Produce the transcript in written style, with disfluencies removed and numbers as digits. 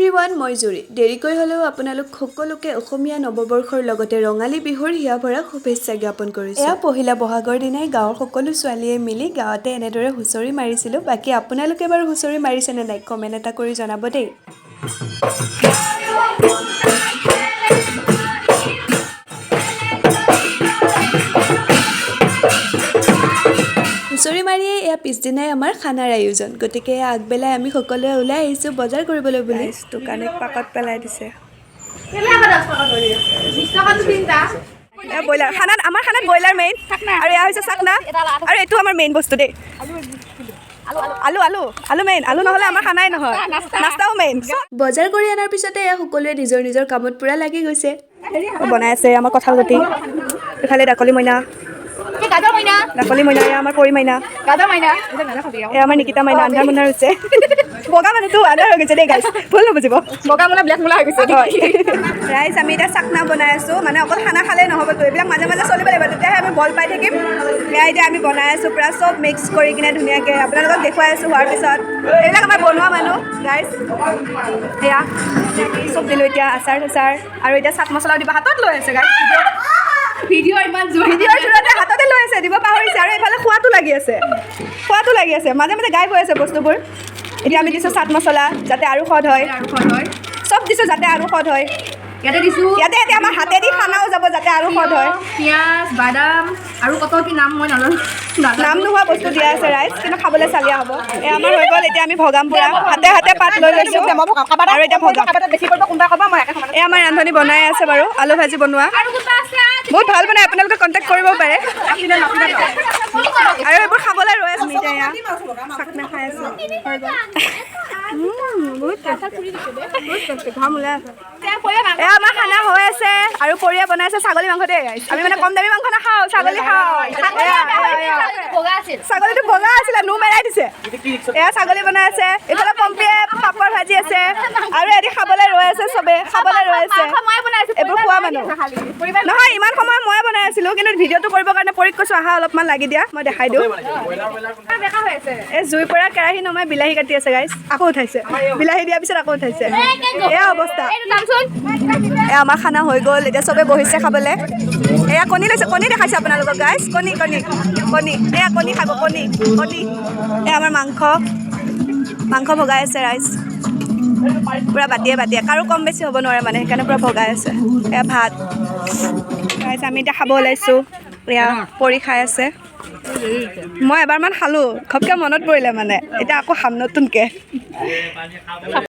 Everyone, মই জুৰি। দেৰিকৈ হ'লেও আপোনালোক সকলোকে অসমীয়া নৱবৰ্ষৰ লগতে ৰঙালী বিহুৰ হিয়া ভৰা শুভেচ্ছা জ্ঞাপন কৰিছোঁ। এয়া পহিলা বহাগৰ দিনাই গাঁৱৰ সকলো ছোৱালীয়ে মিলি গাঁৱতে এনেদৰে হুঁচৰি মাৰিছিলোঁ। বাকী আপোনালোকে বাৰু হুঁচৰি মাৰিছেনে নাই কমেণ্ট এটা কৰি জনাব দেই। হুঁচৰি মাৰিয়ে এয়া পিছদিনাই আমাৰ খানাৰ আয়োজন। গতিকে আগবেলাই আমি সকলোৱে ওলাই আহিছোঁ বজাৰ কৰিবলৈ বুলি। দোকানে পাকত পেলাই দিছে। ব্ৰইলাৰ খানাত, আমাৰ খানাত ব্ৰইলাৰ মেইন, আৰু এয়া হৈছে চাকনা, আৰু এইটো আমাৰ মেইন বস্তু দেই। আলু আলু আলু মেইন, আলু নহ'লে আমাৰ খানাই নহয়, নাস্তাও মেইন। বজাৰ কৰি অনাৰ পিছতে এয়া সকলোৱে নিজৰ নিজৰ কামত পূৰা লাগি গৈছে। বনাই আছে আমাৰ কঁঠাল গুটি, ইফালে ডাকলি মইনা, ডাকলি মইনা, এয়া আমাৰ পৰি মাইনা, এয়া আমাৰ নিকিতা মাইনা। আন্ধাৰ মুন্ধাৰ হৈছে, বগা মানুহটো আন্ধাৰ হৈ গৈছে দেই গাইছ, ভুল নবুজিব, বগা মুনা ব্লেক মুলা হৈ গৈছে। ৰাইজ আমি এতিয়া চাকনা বনাই আছোঁ, মানে অকল খানা খালেই নহ'বতো, এইবিলাক মাজে মাজে চলিব লাগিব, তেতিয়াহে আমি বল পাই থাকিম। এয়া এতিয়া আমি বনাই আছোঁ পূৰা চব মিক্স কৰি কিনে ধুনীয়াকৈ আপোনালোকক দেখুৱাই আছোঁ। হোৱাৰ পিছত এইবিলাক আমাৰ বনোৱা মানুহ গাইজ, এয়া চব দিলোঁ এতিয়া, আচাৰ চাচাৰ, আৰু এতিয়া চাট মছলাও দিব, হাতত লৈ আছে গাইজ, ভিডিঅ'ৰ জৰিয়তে হাততে লৈ আছে, দিব পাহৰিছে। আৰু এইফালে খোৱাটো লাগি আছে, মাজে মাজে গায়ব হৈ আছে বস্তুবোৰ। এতিয়া আমি দিছোঁ চাট মছলা যাতে আৰু সোৱাদ হয়, চব দিছোঁ যাতে আৰু সোৱাদ হয়। ইয়াতে দিছোঁ, ইয়াতে এতিয়া আমাৰ হাতেদি খানাও যাব যাতে আৰু সোৱাদ হয়। পিঁয়াজ, বাদাম আৰু কত কি নাম মই নাজানো, নাম নোহোৱা বস্তু দিয়া আছে ৰাইজ, কিন্তু খাবলৈ চালিয়া হ'ব। এয়া আমাৰ হৈ গ'ল, এতিয়া আমি ভগাম পূৰা, হাতে হাতে পাত লৈ লৈছোঁ, আৰু এতিয়া ভগাম। এয়া আমাৰ ৰান্ধনি বনাই আছে বাৰু, আলু ভাজি বনোৱা, বহুত ভাল বনাই, আপোনালোকে কণ্টেক্ট কৰিব পাৰে। আৰু এইবোৰ খাবলৈ ৰৈ আছোঁ এতিয়া, এয়া চাকনা খাই আছোঁ, ঘাম ওলাই আছে। এয়া আমাৰ খানা হৈ আছে, আৰু পৰিয়া বনাই আছে ছাগলী মাংস দেই গাইছ, আমি মানে কম দামী মাংস নাখাওঁ, ছাগলী খাওঁ। ছাগলীটো বগা আছিলে, নো মেৰাই দিছে। এয়া ছাগলী বনাই আছে, এইফালে পম্পীয়ে পাপৰ ভাজি আছে, আৰু এটি খাবলৈ ৰৈ আছে, চবে খাবলৈ ৰৈ আছে। এইবোৰ খোৱা মানুহ নহয়, ইমান সময় ময়ে বনাই আছিলোঁ, কিন্তু ভিডিঅ'টো কৰিবৰ কাৰণে পৰীক কৈছোঁ আহা অলপমান লাগি দিয়া, মই দেখাই দিওঁ। এই জুইৰ পৰা কেৰাহী নমাই বিলাহী কাটি আছে গাইছ, আকৌ উঠাইছে, বিলাহী দিয়াৰ পিছত আকৌ উঠাইছে, এয়া অৱস্থা। এয়া আমাৰ খানা হৈ গ'ল, এতিয়া চবে বহিছে খাবলৈ। এয়া কণী লৈছে, কণী দেখাইছে আপোনালোকক গাইছ, কণী কণী কণী, এয়া কণী খাব, কণী কণী। এয়া আমাৰ মাংস ভগাই আছে ৰাইজ, পূৰা বাতিয়ে বাতিয়ে, কাৰো কম বেছি হ'ব নোৱাৰে মানে, সেইকাৰণে পূৰা ভগাই আছে। এয়া ভাত ৰাইজ, আমি এতিয়া খাব ওলাইছোঁ। এয়া পৰি খাই আছে, মই এবাৰমান খালোঁ, ঘপকৈ মনত পৰিলে মানে, এতিয়া আকৌ খাম নতুনকৈ।